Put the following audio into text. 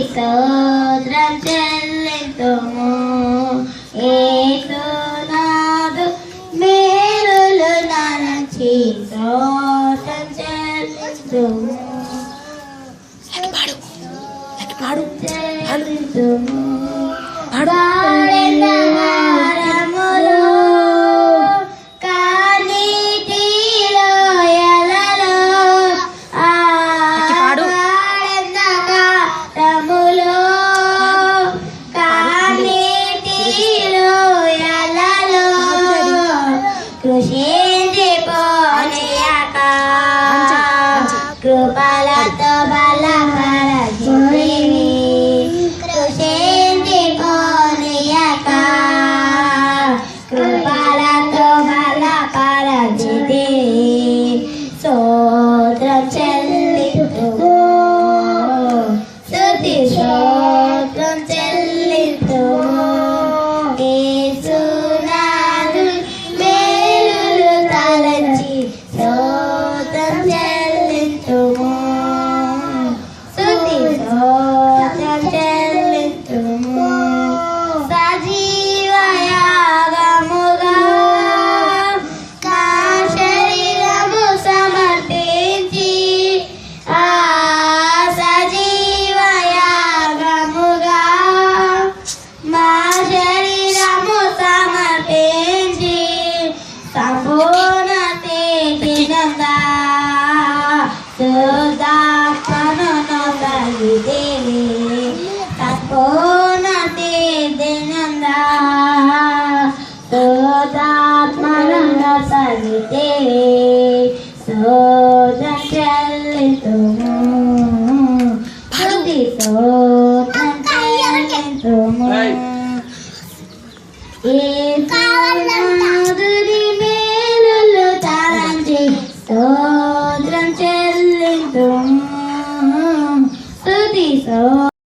స్తోత్రం చెల్లింతుము యేసునాథు మేలులు నలచి స్తోత్రం చెల్లింతుము చెల్లింతుము వాడెందహారములు కన్నీటిలో ఎలలో వాడెందహారములు కన్నీటిలో ఎలలో కృషించిపోనీయక కృపలతో బలపరచుడివి కృషించిపోనీయక కృపలతో బలపరచుడివి స్తోత్రం చెల్లింతుము స్తుతి స్తోత్రం చెల్లింతుము యేసునాథు మేలులు తలచి స్తోత్రం చెల్లింతుము స్తుతి స్తోత్రం చెల్లింతుము సజీవ యాగముగా మా శరీరము సమర్పించి సజీవ యాగముగా మా శరీరము సమర్పించి సంపూర్ణ తేజనందా శుద్ధాత్మను కలిదేవి సంపూర్ణ తేజనందా శుద్ధాత్మను కలిదేవి స్తోత్రం చెల్లింతుము స్తుతి స్తోత్రం చెల్లింతుము యేసునాథు